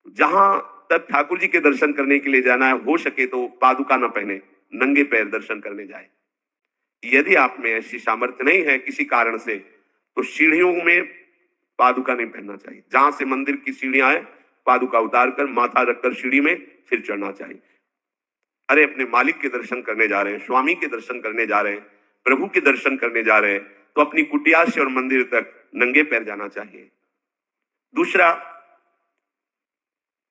जहां तक ठाकुर जी के दर्शन करने के लिए जाना है, हो सके तो पादुका ना पहने, नंगे पैर दर्शन करने जाए। यदि आप में ऐसी सामर्थ्य नहीं है किसी कारण से, तो सीढ़ियों में पादुका नहीं पहनना चाहिए। जहां से मंदिर की सीढ़ियां है, पादुका उतारकर माथा रखकर सीढ़ी में फिर चढ़ना चाहिए। अरे अपने मालिक के दर्शन करने जा रहे हैं, स्वामी के दर्शन करने जा रहे हैं, प्रभु के दर्शन करने जा रहे हैं, तो अपनी कुटिया से और मंदिर तक नंगे पैर जाना चाहिए। दूसरा,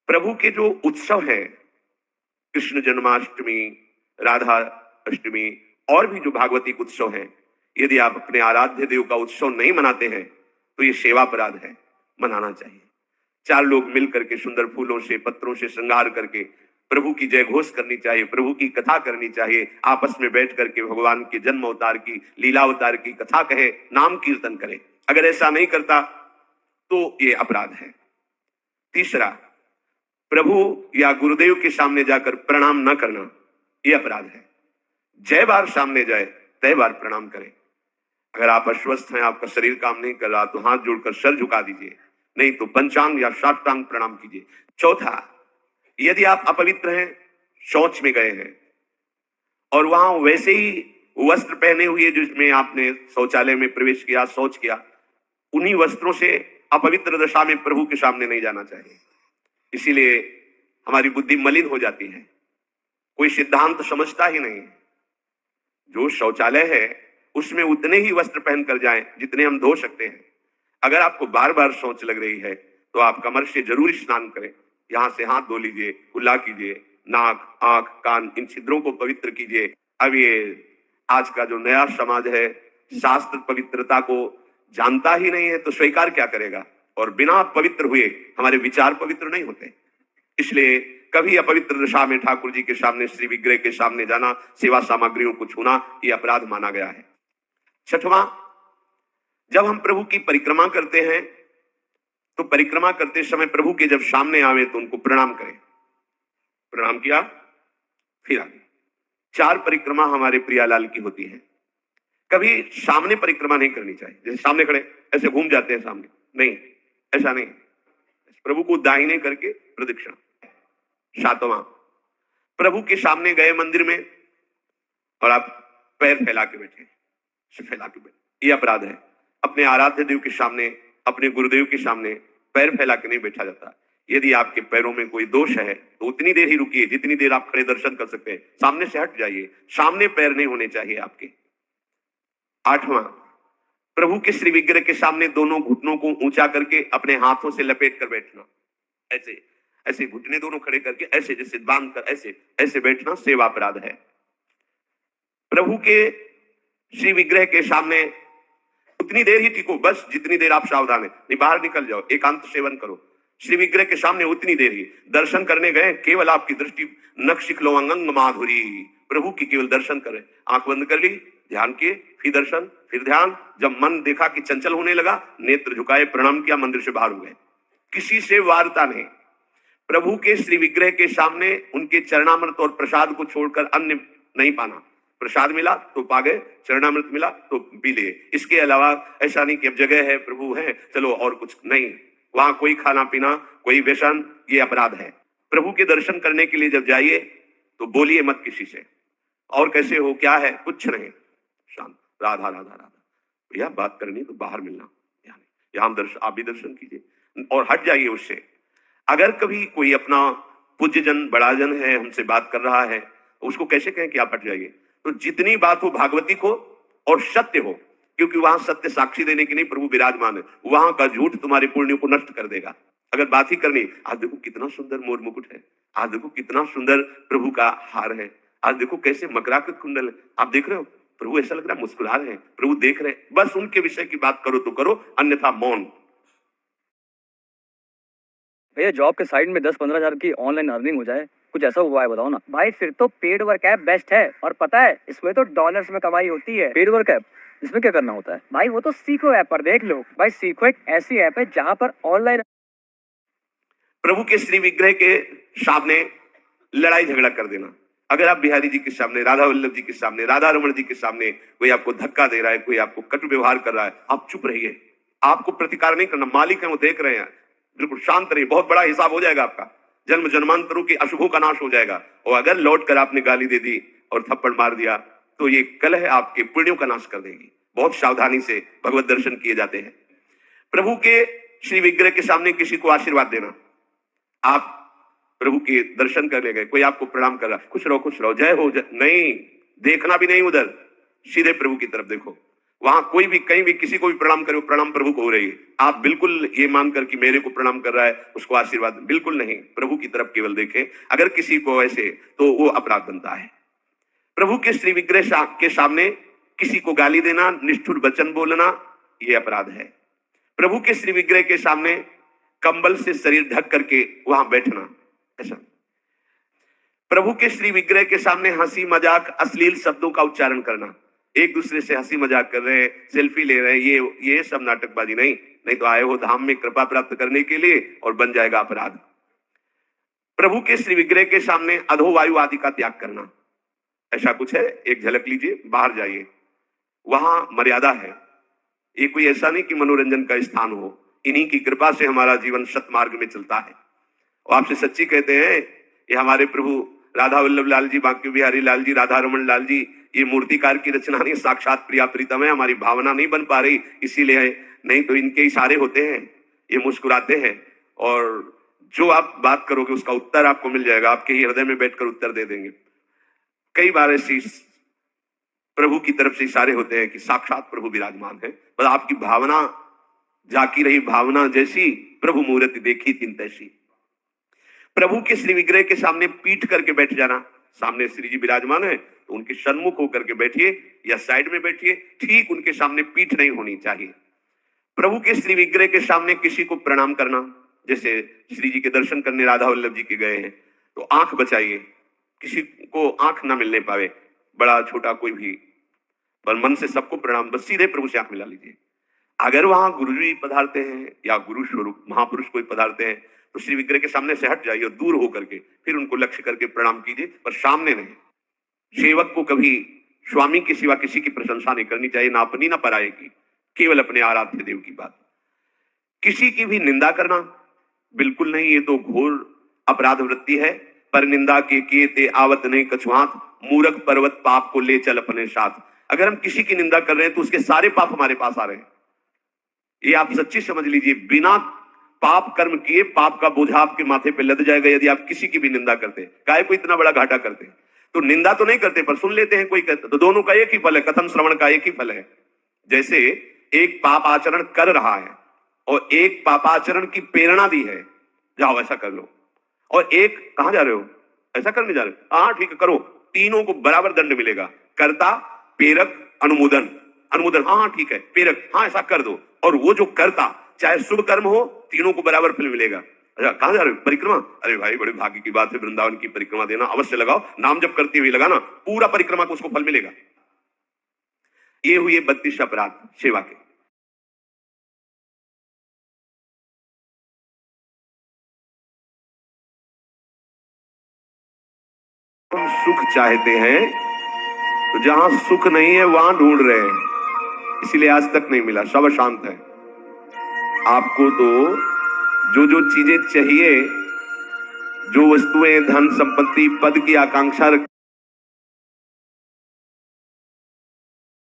प्रभु के जो उत्सव है, कृष्ण जन्माष्टमी, राधा अष्टमी और भी जो भागवतिक उत्सव है, यदि आप अपने आराध्य देव का उत्सव नहीं मनाते हैं तो ये सेवा अपराध है, मनाना चाहिए। चार लोग मिल करके सुंदर फूलों से पत्रों से श्रृंगार करके प्रभु की जय घोष करनी चाहिए, प्रभु की कथा करनी चाहिए, आपस में बैठ करके भगवान के जन्म अवतार की, लीला अवतार की कथा कहे, नाम कीर्तन करे। अगर ऐसा नहीं करता तो ये अपराध है। तीसरा, प्रभु या गुरुदेव के सामने जाकर प्रणाम न करना, यह अपराध है। जय बार सामने जाए तय बार प्रणाम करें। अगर आप अस्वस्थ हैं, आपका शरीर काम नहीं कर रहा, तो हाथ जोड़कर सर झुका दीजिए, नहीं तो पंचांग या साष्टांग प्रणाम कीजिए। चौथा, यदि आप अपवित्र हैं, शौच में गए हैं और वहां वैसे ही वस्त्र पहने हुए जिसमें आपने शौचालय में प्रवेश किया, शौच किया, उन्हीं वस्त्रों से अपवित्र दशा में प्रभु के सामने नहीं जाना चाहिए। इसीलिए हमारी बुद्धि मलिन हो जाती है, कोई सिद्धांत समझता ही नहीं। जो शौचालय है उसमें उतने ही वस्त्र पहनकर जाएं जितने हम धो सकते हैं। अगर आपको बार बार शौच लग रही है तो आप कमर से जरूर स्नान करें, यहां से हाथ धो लीजिए, कुल्ला कीजिए, नाक, आंख, कान, इन छिद्रों को पवित्र कीजिए। अब ये आज का जो नया समाज है, शास्त्र पवित्रता को जानता ही नहीं है, तो स्वीकार क्या करेगा? और बिना पवित्र हुए हमारे विचार पवित्र नहीं होते। इसलिए कभी अपवित्र दशा में ठाकुर जी के सामने, श्री विग्रह के सामने जाना, सेवा सामग्रियों को छूना, ये अपराध माना गया है। छठवां, जब हम प्रभु की परिक्रमा करते हैं तो परिक्रमा करते समय प्रभु के जब सामने आवे तो उनको प्रणाम करें। प्रणाम किया, फिर आगे। 4 परिक्रमा हमारे प्रियालाल की होती है। कभी सामने परिक्रमा नहीं करनी चाहिए, जैसे सामने खड़े ऐसे घूम जाते हैं सामने, नहीं, ऐसा नहीं। प्रभु को दाहिने करके प्रदक्षिणा। 7वां, प्रभु के सामने गए मंदिर में और आप पैर फैला के बैठे, फैला के बैठे, ये अपराध है। अपने आराध्य देव के सामने, अपने गुरुदेव के सामने पैर फैला के नहीं बैठा जाता। यदि आपके पैरों में कोई दोष है तो उतनी देर ही रुकिए जितनी देर आप खड़े दर्शन कर सकते हैं, सामने से हट जाइए, सामने पैर नहीं होने चाहिए आपके। 8वां, प्रभु के श्री विग्रह के सामने दोनों घुटनों को ऊंचा करके अपने हाथों से लपेट कर बैठना, ऐसे ऐसे घुटने दोनों खड़े करके ऐसे जैसे बांध कर ऐसे ऐसे बैठना सेवा अपराध है। प्रभु के श्री विग्रह के सामने उतनी देर ही टिको, बस जितनी देर आप सावधान है, नहीं बाहर निकल जाओ, एकांत सेवन करो। श्री विग्रह के सामने उतनी देर ही। दर्शन करने गए, केवल आपकी दृष्टि नक्शिखलो अंगंग माधुरी, प्रभु की केवल दर्शन करें, आंख बंद कर ली, ध्यान किए, फिर दर्शन, फिर ध्यान। जब मन देखा कि चंचल होने लगा, नेत्र झुकाए, प्रणाम किया, मंदिर से बाहर हो गए। किसी से वार्ता नहीं। प्रभु के श्री विग्रह के सामने उनके चरणामृत और प्रसाद को छोड़कर अन्य नहीं पाना। प्रसाद मिला तो पा गए, चरणामृत मिला तो पी लिए। इसके अलावा ऐसा नहीं कि अब जगह है, प्रभु है, चलो और कुछ नहीं। वहां कोई खाना पीना, कोई व्यसन, ये अपराध है। प्रभु के दर्शन करने के लिए जब जाइए तो बोलिए मत किसी से, और कैसे हो, क्या है, कुछ नहीं, शांत, राधा राधा राधा। भैया बात करनी तो बाहर मिलना, यहाँ दर्शन, आप भी दर्शन कीजिए और हट जाइए उससे। अगर कभी कोई अपना पूज्यजन, बड़ाजन है, हमसे बात कर रहा है, उसको कैसे कहें कि आप हट जाइए? तो जितनी बात हो भागवतिक हो और सत्य हो, क्योंकि वहां सत्य साक्षी देने की नहीं, प्रभु विराजमान है। वहां का झूठ तुम्हारे पुण्य को नष्ट कर देगा। अगर बात ही करनी, आज देखो कितना सुंदर मोर मुकुट है, आज देखो कितना सुंदर प्रभु का हार है, आज देखो कैसे मकराकृत कुंडल है, आप देख रहे हो, प्रभु ऐसा लग रहा है मुस्कुरा रहे हैं, प्रभु देख रहे हैं। बस उनके विषय की बात करो तो करो, अन्यथा मौन। भैया जॉब के साइड में 10-15 हजार की ऑनलाइन अर्निंग हो जाए, कुछ ऐसा हुआ है बताओ ना। भाई फिर तो पेड वर्क ऐप बेस्ट है, और पता है इसमें तो डॉलर्स में कमाई होती है। पेड वर्क ऐप, इसमें क्या करना होता है? भाई वो तो सीखो ऐप पर देख लो। भाई सीखो एक ऐसी ऐप है जहाँ पर ऑनलाइन प्रभु के श्री विग्रह के सामने लड़ाई झगड़ा कर देना। अगर आप बिहारी जी के सामने, राधा वल्लभ जी के सामने, राधा रमण जी के सामने कोई आपको धक्का दे रहा है, कोई आपको कटु व्यवहार कर रहा है, आप चुप रहिए। आपको प्रतिकार नहीं करना, मालिक है वो देख रहे हैं, बिल्कुल शांत रहिए, बहुत बड़ा हिसाब हो जाएगा आपका, जन्म जन्मांतरों के अशुभों का नाश हो जाएगा। और अगर लौट कर आपने गाली दे दी और थप्पड़ मार दिया तो ये कलह आपके पुण्यों का नाश कर देगी। बहुत सावधानी से भगवत दर्शन किए जाते हैं। प्रभु के श्री विग्रह के सामने किसी को आशीर्वाद देना, आप प्रभु के दर्शन करने गए, कोई आपको प्रणाम कर रहा, खुश रहो जय हो जय, नहीं, देखना भी नहीं उधर, सीधे प्रभु की तरफ देखो। वहां कोई भी कहीं भी किसी को भी प्रणाम करे, प्रणाम प्रभु को हो रही है, आप बिल्कुल ये मानकर कि मेरे को प्रणाम कर रहा है उसको आशीर्वाद, बिल्कुल नहीं, प्रभु की तरफ केवल देखें। अगर किसी को ऐसे तो वो अपराध बनता है। प्रभु के श्री विग्रह के सामने किसी को गाली देना, निष्ठुर वचन बोलना, ये अपराध है। प्रभु के श्री विग्रह के सामने कंबल से शरीर ढक करके वहां बैठना, ऐसा। प्रभु के श्री विग्रह के सामने हंसी मजाक अश्लील शब्दों का उच्चारण करना, एक दूसरे से हंसी मजाक कर रहे हैं, सेल्फी ले रहे हैं, ये सब नाटकबाजी नहीं तो आए हो धाम में कृपा प्राप्त करने के लिए और बन जाएगा अपराध। प्रभु के श्री विग्रह के सामने अधोवायु आदि का त्याग करना, ऐसा कुछ है, एक झलक लीजिए, बाहर जाइए, वहां मर्यादा है। ये कोई ऐसा नहीं कि मनोरंजन का स्थान हो, इन्हीं की कृपा से हमारा जीवन सतमार्ग में चलता है। और आपसे सच्ची कहते हैं, ये हमारे प्रभु राधा वल्लभ लाल जी, बांके बिहारी लाल जी, राधा रमन लाल जी, ये मूर्तिकार की रचना नहीं, साक्षात प्रिया प्रीतम है। हमारी भावना नहीं बन पा रही इसीलिए है, नहीं तो इनके इशारे होते हैं, ये मुस्कुराते हैं और जो आप बात करोगे उसका उत्तर आपको मिल जाएगा, आपके ही हृदय में बैठकर उत्तर दे देंगे। कई बार ऐसी प्रभु की तरफ से इशारे होते हैं कि साक्षात प्रभु विराजमान है, बस आपकी भावना जाकी रही, भावना जैसी प्रभु मूर्ति देखी तीन तैसी। प्रभु के श्री विग्रह के सामने पीठ करके बैठ जाना, सामने श्री जी विराजमान है तो उनके सन्मुख होकर के बैठिए या साइड में बैठिए, ठीक उनके सामने पीठ नहीं होनी चाहिए। प्रभु के श्री विग्रह के सामने किसी को प्रणाम करना, जैसे श्री जी के दर्शन करने राधा वल्लभ जी के गए हैं तो आंख बचाइए, किसी को आंख ना मिलने पावे, बड़ा छोटा कोई भी, पर मन से सबको प्रणाम, बस सीधे प्रभु से आंख मिला लीजिए। अगर वहां गुरु जी पधारते हैं या गुरु स्वरूप महापुरुष कोई पधारते हैं तो श्री विग्रह के सामने से हट जाइए और दूर होकर के फिर उनको लक्ष्य करके प्रणाम कीजिए, पर सामने नहीं। सेवक को कभी स्वामी के सिवा किसी की प्रशंसा नहीं करनी चाहिए, ना अपनी ना पराये की, केवल अपने आराध्य देव की बात। किसी की भी निंदा करना बिल्कुल नहीं, ये तो घोर अपराध वृत्ति है। पर निंदा के किए ते आवत नहीं कछुआत, मूर्ख पर्वत पाप को ले चल अपने साथ। अगर हम किसी की निंदा कर रहे हैं तो उसके सारे पाप हमारे पास आ रहे हैं, ये आप सच्ची समझ लीजिए। बिना पाप कर्म किए पाप का बोझा आपके माथे पे लद जाएगा यदि आप किसी की भी निंदा करते। काहे को इतना बड़ा घाटा करते? तो निंदा तो नहीं करते पर सुन लेते हैं, कोई कहते तो दोनों का एक ही फल है, कथन श्रवण का एक ही फल है। जैसे एक पाप आचरण कर रहा है और एक पापाचरण की प्रेरणा दी है, जाओ ऐसा कर लो, और एक कहां जा रहे हो, ऐसा करने जा रहे हो, हाँ ठीक है करो, तीनों को बराबर दंड मिलेगा। कर्ता, प्रेरक, अनुमोदन। अनुमोदन हाँ ठीक है, प्रेरक हाँ ऐसा कर दो, और वो जो कर्ता चाहे शुभ कर्म हो तीनों को बराबर फल मिलेगा। अच्छा कहां जा रहे हो, परिक्रमा? अरे भाई बड़े भाग्य की बात है, वृंदावन की परिक्रमा देना, अवश्य लगाओ, नाम जप करते हुए लगाना, पूरा परिक्रमा को उसको फल मिलेगा। ये हुए 32 अपराध सेवा के। हम सुख चाहते हैं तो जहां सुख नहीं है वहां ढूंढ रहे हैं, इसीलिए आज तक नहीं मिला, सब शांत है। आपको तो जो चीजें चाहिए, जो वस्तुएं, धन संपत्ति, पद की आकांक्षा